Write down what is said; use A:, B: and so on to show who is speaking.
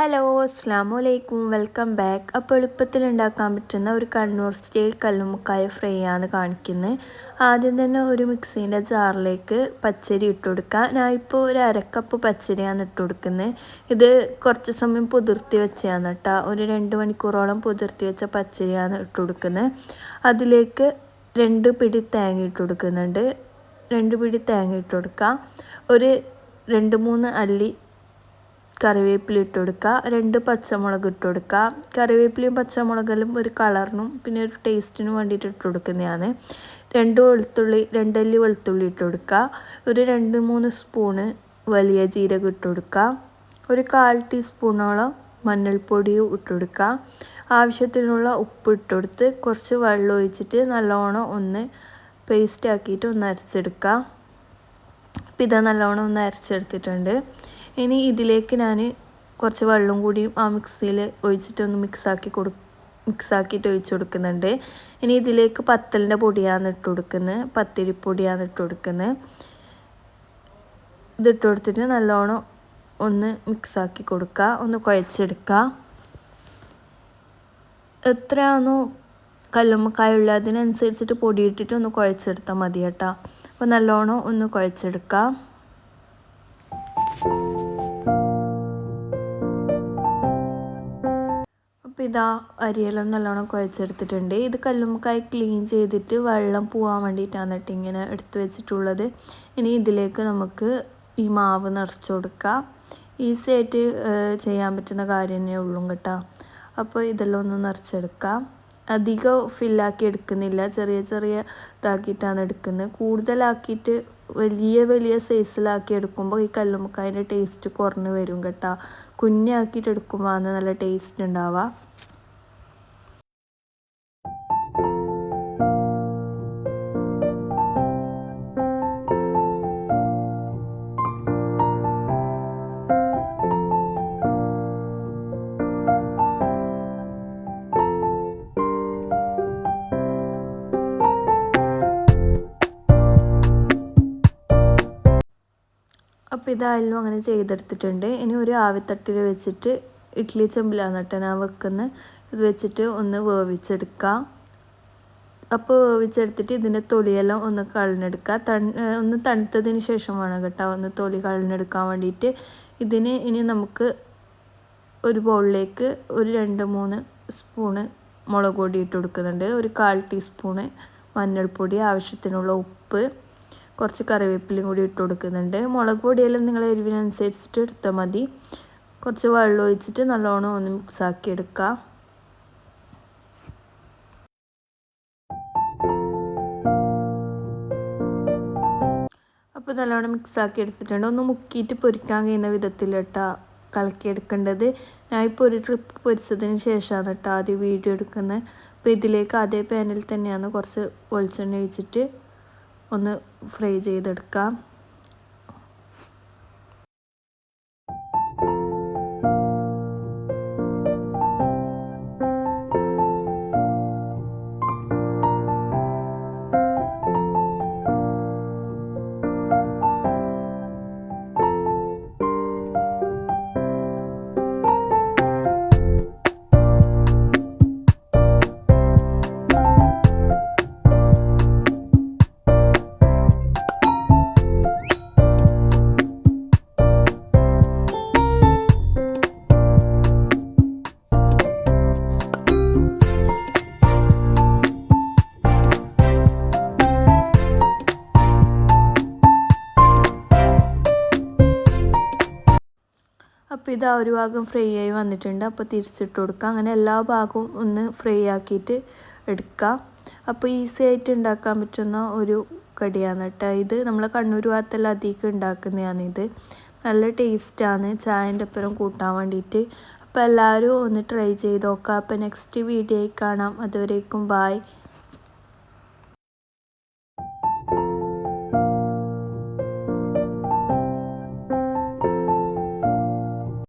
A: Hello അസ്സലാമു അലൈക്കും welcome back. അപ്പോൾ എളുപ്പത്തിൽ ഉണ്ടാക്കാൻ പറ്റുന്ന ഒരു കണ്ണൂർ സ്റ്റൈൽ കല്ലുമ്മക്കായ ഫ്രൈ ആണ് കാണിക്കുന്നത്. ആദ്യം തന്നെ ഒരു മിക്സീൻ്റെ ജാറിലേക്ക് പച്ചരി ഇട്ട് കൊടുക്കുക. ഞാനിപ്പോൾ ഒരു അരക്കപ്പ് പച്ചരിയാണ് ഇട്ട് കൊടുക്കുന്നത്. ഇത് കുറച്ച് സമയം പുതിർത്തി വെച്ചതാണ് കേട്ടോ. ഒരു 2 മണിക്കൂറോളം പുതിർത്തി വെച്ച പച്ചരിയാണ് ഇട്ട് കൊടുക്കുന്നത്. അതിലേക്ക് 2 പിടി തേങ്ങ ഇട്ട് കൊടുക്കുന്നുണ്ട്. 2 പിടി തേങ്ങ ഇട്ട് കൊടുക്കുക. ഒരു 2-3 അല്ലി കറിവേപ്പില ഇട്ട് കൊടുക്കുക. 2 പച്ചമുളക് ഇട്ട് കൊടുക്കുക. കറിവേപ്പിലയും പച്ചമുളകിലും ഒരു കളറിനും പിന്നെ ഒരു ടേസ്റ്റിനും വേണ്ടിയിട്ട് ഇട്ട് കൊടുക്കുന്നതാണ്. 2 അല്ലി വെളുത്തുള്ളി ഇട്ട് കൊടുക്കുക. ഒരു 2-3 സ്പൂണ് വലിയ ജീരകം ഇട്ട് കൊടുക്കുക. ഒരു 1/4 ടീസ്പൂണോളം മഞ്ഞൾപ്പൊടിയും ഇട്ട് കൊടുക്കുക. ആവശ്യത്തിനുള്ള ഉപ്പ് ഇട്ട് കൊടുത്ത് കുറച്ച് വെള്ളം ഒഴിച്ചിട്ട് നല്ലോണം ഒന്ന് പേസ്റ്റ് ആക്കിയിട്ട് ഒന്ന് അരച്ചെടുക്കുക. അപ്പോൾ ഇത് നല്ലോണം ഒന്ന് അരച്ചെടുത്തിട്ടുണ്ട്. ഇനി ഇതിലേക്ക് ഞാൻ കുറച്ച് വെള്ളം കൂടി ആ മിക്സിയിൽ ഒഴിച്ചിട്ടൊന്ന് മിക്സാക്കിയിട്ട് ഒഴിച്ച് കൊടുക്കുന്നുണ്ട്. ഇനി ഇതിലേക്ക് പത്തലിൻ്റെ പൊടിയാണ് ഇട്ട് കൊടുക്കുന്നത്. പത്തിരിപ്പൊടിയാണ് ഇട്ട് കൊടുക്കുന്നത്. ഇതിട്ട് കൊടുത്തിട്ട് നല്ലോണം ഒന്ന് മിക്സാക്കി കൊടുക്കുക. ഒന്ന് കുഴച്ചെടുക്കുക. എത്രയാണോ കല്ലുമ്മക്കായ ഉള്ളത് അതിനനുസരിച്ചിട്ട് പൊടി ഇട്ടിട്ട് ഒന്ന് കുഴച്ചെടുത്താൽ മതി കേട്ടോ. അപ്പോൾ നല്ലോണം ഒന്ന് കുഴച്ചെടുക്കുക. അപ്പോൾ ഇതാ അരിയെല്ലാം നല്ലോണം കുഴച്ചെടുത്തിട്ടുണ്ട്. ഇത് കല്ലുമ്മക്കായ ക്ലീൻ ചെയ്തിട്ട് വെള്ളം പോകാൻ വേണ്ടിയിട്ടാണ് കേട്ടോ ഇങ്ങനെ എടുത്ത് വെച്ചിട്ടുള്ളത്. ഇനി ഇതിലേക്ക് നമുക്ക് ഈ മാവ് നിറച്ച് കൊടുക്കുക. ഈസി ആയിട്ട് ചെയ്യാൻ പറ്റുന്ന കാര്യം തന്നെ ഉള്ളൂ കേട്ടോ. അപ്പോൾ ഇതെല്ലാം ഒന്ന് നിറച്ചെടുക്കാം. അധികം ഫില്ലാക്കി എടുക്കുന്നില്ല, ചെറിയ ചെറിയ ഇതാക്കിയിട്ടാണ് എടുക്കുന്നത്. കൂടുതലാക്കിയിട്ട് വലിയ സൈസിലാക്കി എടുക്കുമ്പോൾ ഈ കല്ലുമ്മക്കായൻ്റെ ടേസ്റ്റ് കുറഞ്ഞ് വരും കേട്ടോ. കുഞ്ഞാക്കിയിട്ട് എടുക്കുമ്പോൾ ആണ് നല്ല ടേസ്റ്റ് ഉണ്ടാവുക. അപ്പോൾ ഇതായാലും അങ്ങനെ ചെയ്തെടുത്തിട്ടുണ്ട്. ഇനി ഒരു ആവിത്തട്ടിൽ വെച്ചിട്ട് ഇഡ്ഡലി ചെമ്പിലാണ് കേട്ടോ ഞാൻ വെക്കുന്നത്. ഇത് വെച്ചിട്ട് ഒന്ന് വേവിച്ചെടുക്കുക. അപ്പോൾ വേവിച്ചെടുത്തിട്ട് ഇതിൻ്റെ തൊലിയെല്ലാം ഒന്ന് കളഞ്ഞെടുക്കുക. ഒന്ന് തണുത്തതിന് ശേഷം വേണം കേട്ടോ ഒന്ന് തൊലി കളഞ്ഞെടുക്കാൻ വേണ്ടിയിട്ട്. ഇതിന് ഇനി നമുക്ക് ഒരു ബൗളിലേക്ക് ഒരു 2-3 സ്പൂണ് മുളക് പൊടി ഇട്ട് കൊടുക്കുന്നുണ്ട്. ഒരു 1/4 ടീസ്പൂണ് മഞ്ഞൾപ്പൊടി, ആവശ്യത്തിനുള്ള ഉപ്പ്, കുറച്ച് കറിവേപ്പിലയും കൂടി ഇട്ട് കൊടുക്കുന്നുണ്ട്. മുളക് പൊടിയെല്ലാം നിങ്ങൾ എരിവിനനുസരിച്ചിട്ട് എടുത്താൽ മതി. കുറച്ച് വെള്ളം ഒഴിച്ചിട്ട് നല്ലോണം ഒന്ന് മിക്സാക്കി എടുക്കുക. അപ്പോൾ നല്ലോണം മിക്സാക്കി എടുത്തിട്ടുണ്ട്. ഒന്ന് മുക്കിയിട്ട് പൊരിക്കാൻ കഴിയുന്ന വിധത്തിൽ കേട്ടോ കലക്കിയെടുക്കേണ്ടത്. ഞാനിപ്പോൾ ഒരു ട്രിപ്പ് പൊരിച്ചതിന് ശേഷമാണ് കേട്ടോ ആദ്യം വീഡിയോ എടുക്കുന്നത്. അപ്പോൾ ഇതിലേക്ക് അതേ പാനിൽ തന്നെയാണ് കുറച്ച് വെളിച്ചെണ്ണ ഒഴിച്ചിട്ട് ഒന്ന് ഫ്രൈ ചെയ്തെടുക്കാം. അപ്പോൾ ഇതാ ഒരു ഭാഗം ഫ്രൈ ആയി വന്നിട്ടുണ്ട്. അപ്പോൾ തിരിച്ചിട്ട് കൊടുക്കുക. അങ്ങനെ എല്ലാ ഭാഗവും ഒന്ന് ഫ്രൈ ആക്കിയിട്ട് എടുക്കുക. അപ്പോൾ ഈസി ആയിട്ട് ഉണ്ടാക്കാൻ പറ്റുന്ന ഒരു കടിയാണ് കേട്ടോ ഇത്. നമ്മൾ കണ്ണൂർ ഭാഗത്തെല്ലാം അധികം ഉണ്ടാക്കുന്നതാണ് ഇത്. നല്ല ടേസ്റ്റാണ് ചായൻ്റെ ഒപ്പം കൂട്ടാൻ വേണ്ടിയിട്ട്. അപ്പോൾ എല്ലാവരും ഒന്ന് ട്രൈ ചെയ്ത് നോക്കുക. അപ്പോൾ നെക്സ്റ്റ് വീഡിയോയിൽ കാണാം. അതുവരേക്കും ബായ്.